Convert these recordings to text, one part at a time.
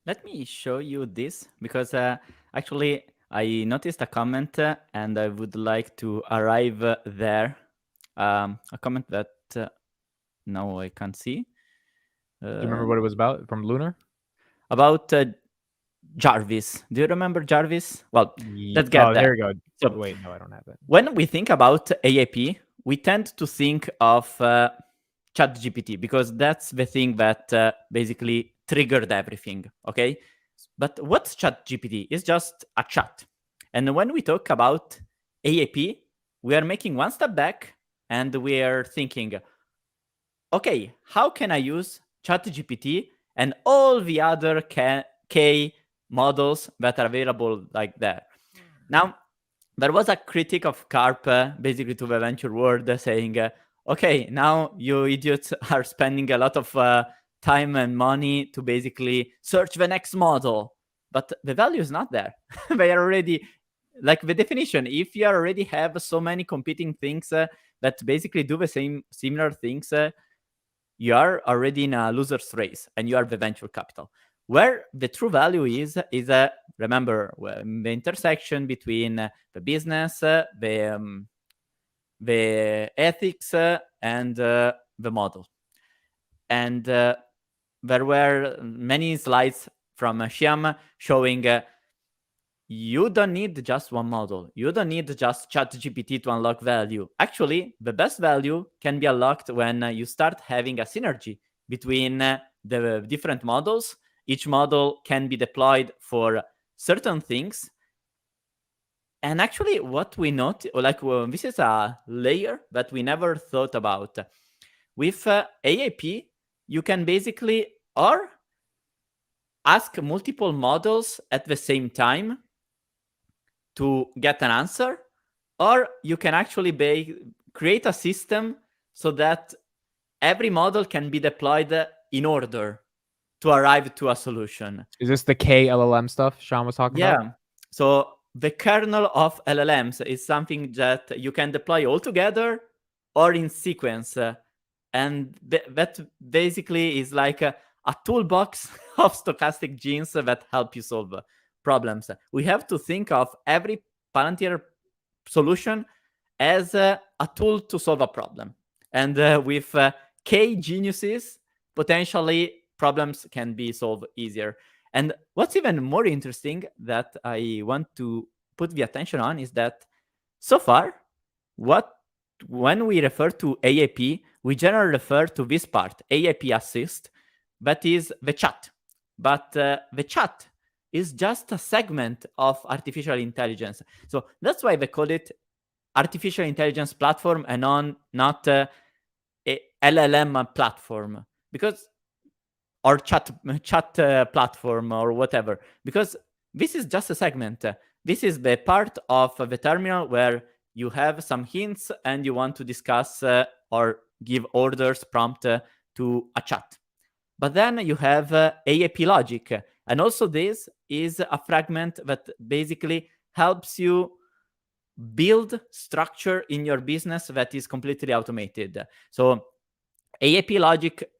Let me show you this because actually I noticed a comment and I would like to arrive there. A comment that now I can't see. Do you remember what it was about from Lunar? About Jarvis. Do you remember Jarvis? Well, let's get Oh, there there. we go. So Wait, no, I don't have it. when we think about AIP, we tend to think of ChatGPT because that's the thing that basically triggered everything. Okay, but what's ChatGPT? It's just a chat. And when we talk about AIP, we are making one step back and we are thinking, okay, how can I use ChatGPT and all the other K models that are available like that? Now, there was a critic of Carp basically to the venture world saying, okay, now you idiots are spending a lot of time and money to basically search the next model. But the value is not there. They are already, like the definition, if you already have so many competing things that basically do the same similar things, you are already in a loser's race and you are the venture capital. Where the true value is remember the intersection between the business, the ethics, and the model. And there were many slides from Shyam showing you don't need just one model. You don't need just ChatGPT to unlock value. Actually, the best value can be unlocked when you start having a synergy between the different models. Each model can be deployed for certain things. And actually, what we note, this is a layer that we never thought about. With AIP, you can basically or ask multiple models at the same time to get an answer, or you can actually create a system so that every model can be deployed in order to arrive to a solution. Is this the KLLM stuff Sean was talking about? Yeah. So the kernel of LLMs is something that you can deploy all together or in sequence. And that basically is like a toolbox of stochastic genes that help you solve problems. We have to think of every Palantir solution as a tool to solve a problem. And with K geniuses, potentially problems can be solved easier. And what's even more interesting that I want to put the attention on is that so far, when we refer to AIP, we generally refer to this part, AIP assist, that is the chat. But the chat is just a segment of artificial intelligence. So that's why they call it artificial intelligence platform and not a LLM platform, because or chat platform or whatever, because this is just a segment. This is the part of the terminal where you have some hints and you want to discuss or give orders prompt to a chat. But then you have AIP logic. And also this is a fragment that basically helps you build structure in your business that is completely automated. So AIP logic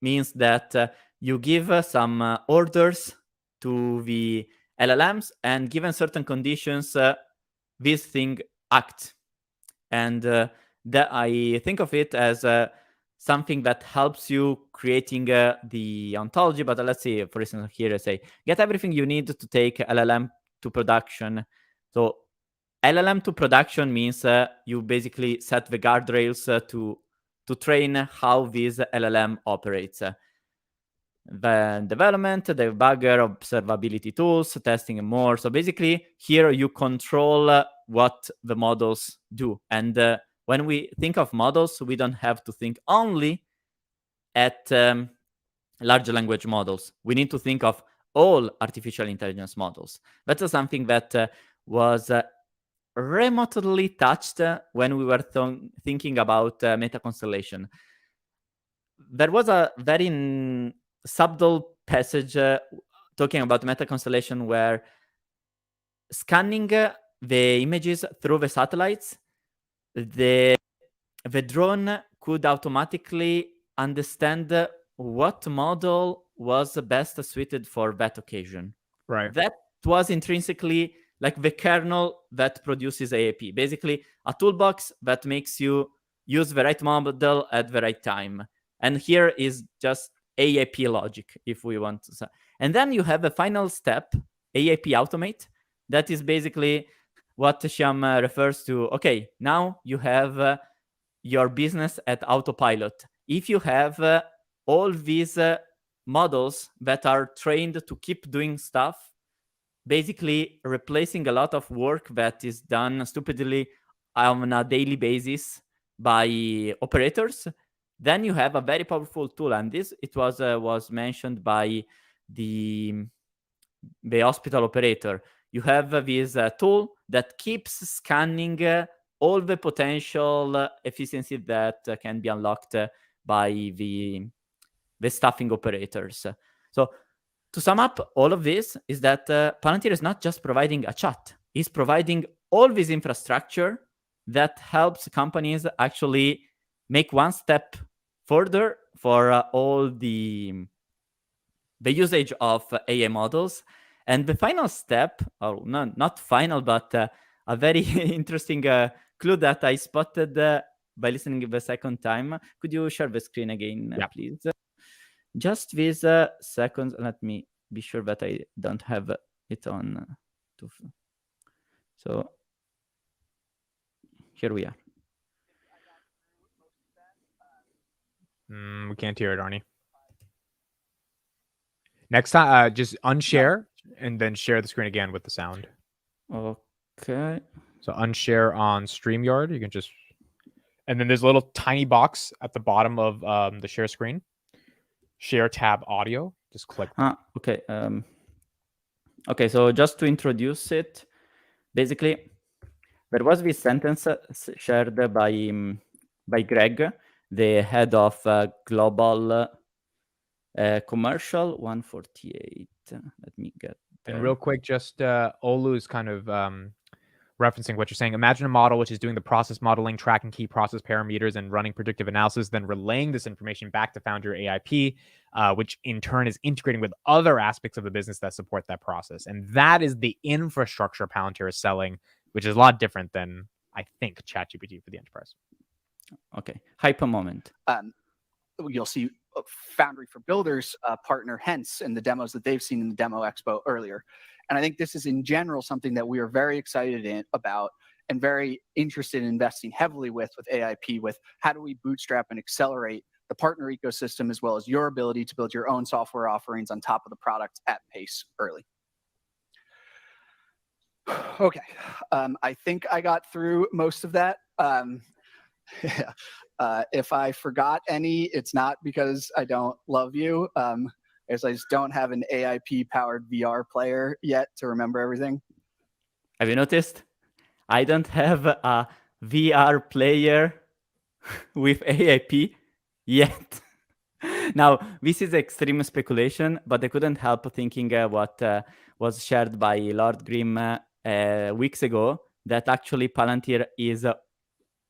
means that you give some orders to the LLMs, and given certain conditions, this thing acts. And that I think of it as something that helps you creating the ontology. But let's see, for instance, here I say, get everything you need to take LLM to production. So LLM to production means you basically set the guardrails to train how this LLM operates. The development, the debugger, observability tools, testing, and more. So basically, here you control what the models do. And when we think of models, we don't have to think only at large language models. We need to think of all artificial intelligence models. That's something that was remotely touched when we were thinking about Meta Constellation. There was a very subtle passage talking about Meta Constellation where scanning the images through the satellites, the drone could automatically understand what model was best suited for that occasion. Right. That was intrinsically like the kernel that produces AIP. Basically, a toolbox that makes you use the right model at the right time. And here is just AIP logic, if we want to say. And then you have a final step, AIP automate. That is basically what Shyam refers to. Okay, now you have your business at autopilot. If you have all these models that are trained to keep doing stuff, basically replacing a lot of work that is done stupidly on a daily basis by operators, then you have a very powerful tool. And this, it was mentioned by the hospital operator. You have this tool that keeps scanning all the potential efficiency that can be unlocked by the staffing operators. So to sum up all of this is that Palantir is not just providing a chat. It's providing all this infrastructure that helps companies actually make one step further for all the usage of AI models. And the final step, or not final, but a very interesting clue that I spotted by listening the second time. Could you share the screen again, please? Just these seconds. Let me be sure that I don't have it on. So here we are. We can't hear it, Arnie. Next time, just unshare and then share the screen again with the sound. Okay. So unshare on StreamYard. You can just, and then there's a little tiny box at the bottom of the share screen. Share tab audio. Just click. Okay. Okay. So just to introduce it, basically, there was this sentence shared by Greg, the head of global commercial 148. Let me get there. And real quick, just Olu is kind of referencing what you're saying. Imagine a model which is doing the process modeling, tracking key process parameters, and running predictive analysis, then relaying this information back to Palantir AIP, which in turn is integrating with other aspects of the business that support that process. And that is the infrastructure Palantir is selling, which is a lot different than, I think, ChatGPT for the enterprise. Okay. Hyper moment. You'll see Foundry for Builders partner Hence in the demos that they've seen in the demo expo earlier. And I think this is in general something that we are very excited about and very interested in investing heavily with AIP, with how do we bootstrap and accelerate the partner ecosystem as well as your ability to build your own software offerings on top of the product at pace early. Okay, I think I got through most of that. If I forgot any, it's not because I don't love you. As I just don't have an AIP-powered VR player yet to remember everything. Have you noticed? I don't have a VR player with AIP yet. Now, this is extreme speculation, but I couldn't help thinking what was shared by Lord Grimm weeks ago, that actually Palantir is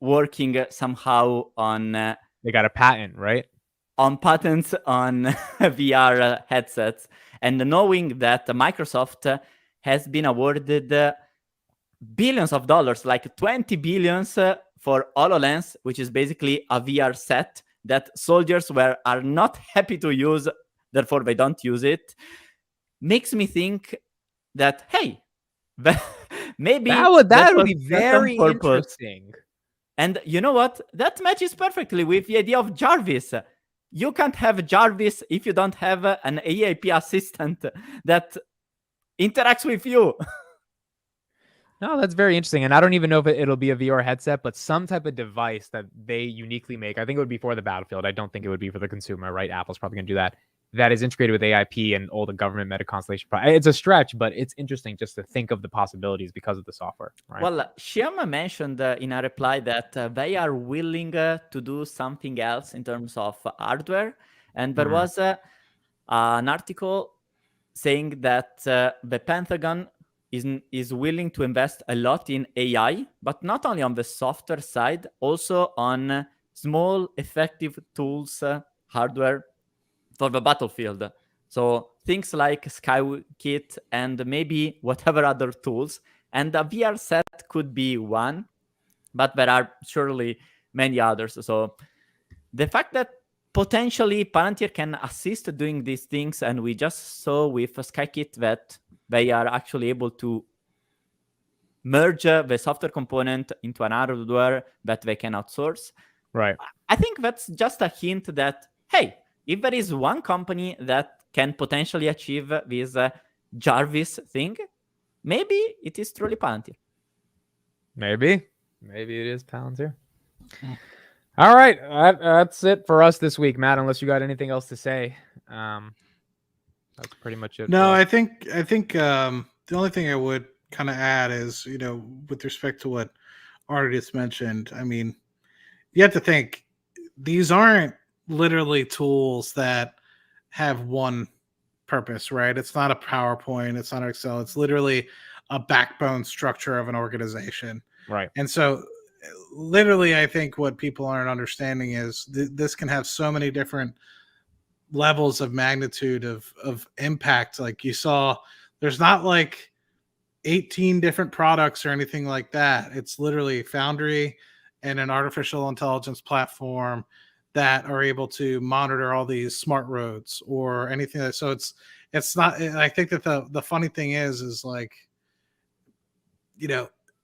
working somehow on... they got a patent, right? On patents on VR headsets, and knowing that Microsoft has been awarded billions of dollars, like 20 billions for HoloLens, which is basically a VR set that soldiers are not happy to use, therefore they don't use it, makes me think that, hey, maybe that would be very interesting. And you know what? That matches perfectly with the idea of Jarvis. You can't have Jarvis if you don't have an AIP assistant that interacts with you. No, that's very interesting. And I don't even know if it'll be a VR headset, but some type of device that they uniquely make. I think it would be for the battlefield. I don't think it would be for the consumer, right? Apple's probably going to do that. That is integrated with AIP and all the government meta constellation. It's a stretch, but it's interesting just to think of the possibilities because of the software. Right? Well, Shyam mentioned in a reply that they are willing to do something else in terms of hardware. And there was an article saying that the Pentagon is willing to invest a lot in AI, but not only on the software side, also on small, effective tools, hardware, for the battlefield. So things like SkyKit and maybe whatever other tools. And a VR set could be one, but there are surely many others. So the fact that potentially Palantir can assist doing these things, and we just saw with SkyKit that they are actually able to merge the software component into an hardware that they can outsource. Right. I think that's just a hint that, hey, if there is one company that can potentially achieve this JARVIS thing, maybe it is truly Palantir. Maybe it is Palantir. All right, that's it for us this week, Matt. Unless you got anything else to say, that's pretty much it. No, I think the only thing I would kind of add is, with respect to what Artie just mentioned, I mean, you have to think these aren't literally tools that have one purpose, right? It's not a PowerPoint, it's not Excel, it's literally a backbone structure of an organization. Right. And so literally, I think what people aren't understanding is this can have so many different levels of magnitude of impact. Like you saw, there's not like 18 different products or anything like that. It's literally Foundry and an artificial intelligence platform that are able to monitor all these smart roads or anything. So it's not, I think that the funny thing is like,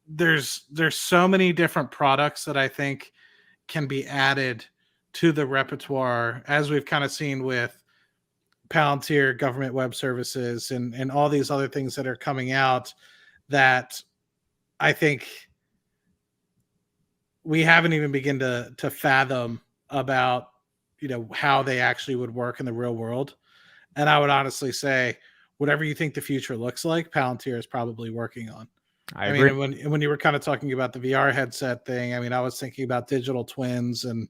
there's so many different products that I think can be added to the repertoire, as we've kind of seen with Palantir, government web services, and all these other things that are coming out, that I think we haven't even begun to fathom about, how they actually would work in the real world. And I would honestly say, whatever you think the future looks like, Palantir is probably working on. I agree. mean, when you were kind of talking about the VR headset thing, I mean, I was thinking about digital twins, and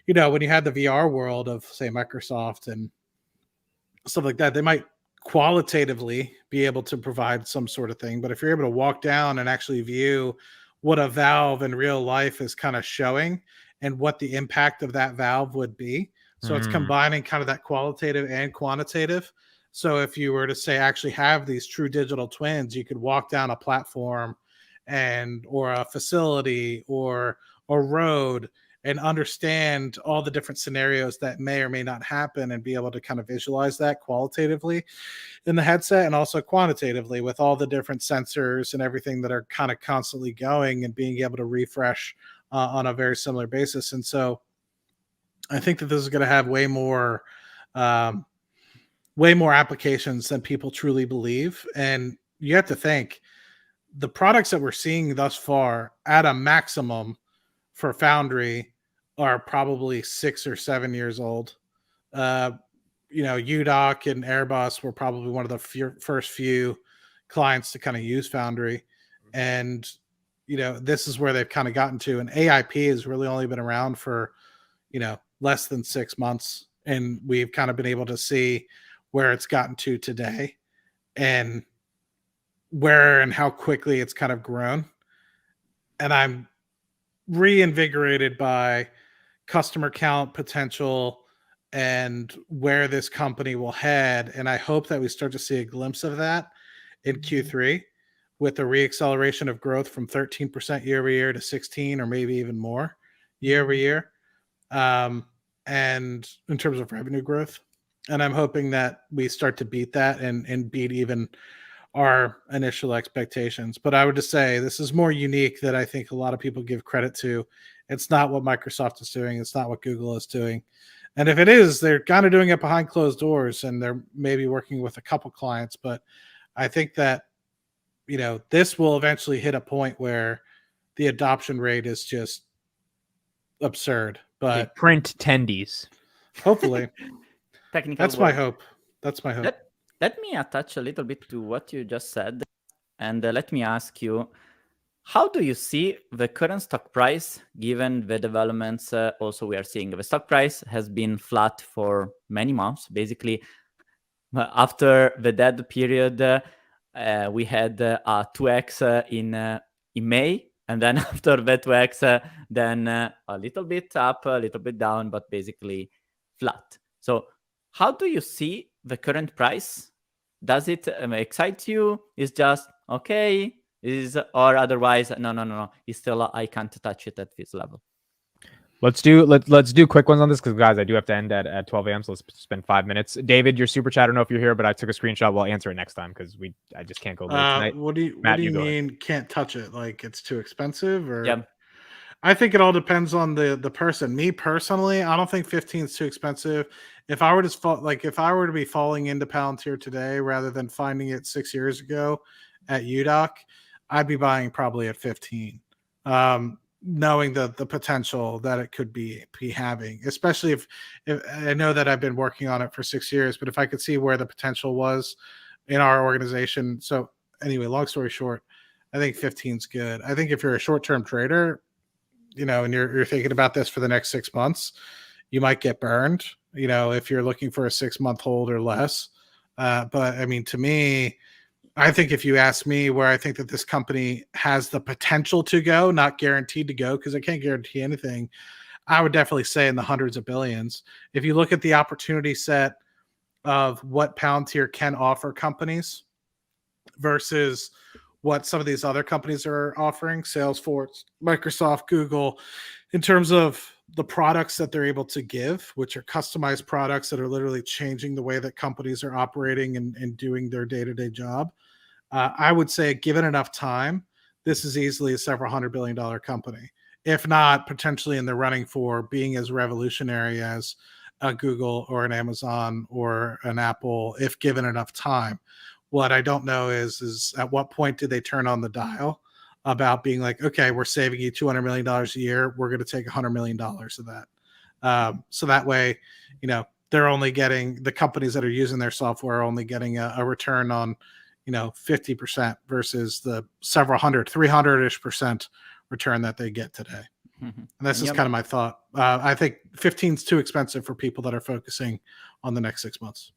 when you had the VR world of, say, Microsoft and stuff like that, they might qualitatively be able to provide some sort of thing. But if you're able to walk down and actually view what a valve in real life is kind of showing and what the impact of that valve would be. So it's combining kind of that qualitative and quantitative. So if you were to say actually have these true digital twins, you could walk down a platform or a facility or a road and understand all the different scenarios that may or may not happen and be able to kind of visualize that qualitatively in the headset, and also quantitatively with all the different sensors and everything that are kind of constantly going and being able to refresh on a very similar basis. And so I think that this is going to have way more applications than people truly believe. And you have to think the products that we're seeing thus far at a maximum for Foundry are probably 6 or 7 years old. UDOC and Airbus were probably one of the first few clients to kind of use Foundry. And, this is where they've kind of gotten to. And AIP has really only been around for, less than 6 months. And we've kind of been able to see where it's gotten to today and where and how quickly it's kind of grown. And I'm reinvigorated by customer count potential and where this company will head. And I hope that we start to see a glimpse of that in Q3 with a reacceleration of growth from 13% year over year to 16 or maybe even more year over year. And in terms of revenue growth. And I'm hoping that we start to beat that and beat even our initial expectations. But I would just say this is more unique than I think a lot of people give credit to. It's not what Microsoft is doing. It's not what Google is doing. And if it is, they're kind of doing it behind closed doors, and they're maybe working with a couple clients. But I think that, this will eventually hit a point where the adoption rate is just absurd. But print tendies. Hopefully. Technical That's word. my hope. That's my hope. Let me attach a little bit to what you just said, and let me ask you, how do you see the current stock price given the developments also we are seeing? The stock price has been flat for many months. Basically, after the dead period, we had a 2x in May. And then after that 2x, then a little bit up, a little bit down, but basically flat. So how do you see the current price? Does it excite you? Is just okay? Or otherwise, no. It's still, I can't touch it at this level. Let's do quick ones on this because, guys, I do have to end at 12 a.m. So let's spend 5 minutes. David, your super chat. I don't know if you're here, but I took a screenshot. We'll answer it next time because I just can't go late tonight. What do you mean can't touch it? Like it's too expensive? Or Yeah. I think it all depends on the person. Me personally, I don't think 15 is too expensive. If I were to be falling into Palantir today rather than finding it 6 years ago at UDOC, I'd be buying probably at 15. Knowing the potential that it could be having, especially if I know that I've been working on it for 6 years, but if I could see where the potential was in our organization. So anyway, long story short, I think 15 is good. I think if you're a short-term trader, and you're thinking about this for the next 6 months, you might get burned, if you're looking for a 6-month hold or less. But I mean, to me, I think if you ask me where I think that this company has the potential to go, not guaranteed to go, because I can't guarantee anything, I would definitely say in the hundreds of billions. If you look at the opportunity set of what Palantir can offer companies versus what some of these other companies are offering, Salesforce, Microsoft, Google, in terms of the products that they're able to give, which are customized products that are literally changing the way that companies are operating and doing their day-to-day job. I would say, given enough time, this is easily a several $100 billion company, if not potentially in the running for being as revolutionary as a Google or an Amazon or an Apple, if given enough time. What I don't know is at what point did they turn on the dial about being like, okay, we're saving you $200 million a year. We're going to take $100 million of that. So that way, they're only getting, the companies that are using their software are only getting a return on, 50% versus the several hundred, 300-ish% return that they get today. And this is kind of my thought. I think 15 is too expensive for people that are focusing on the next 6 months.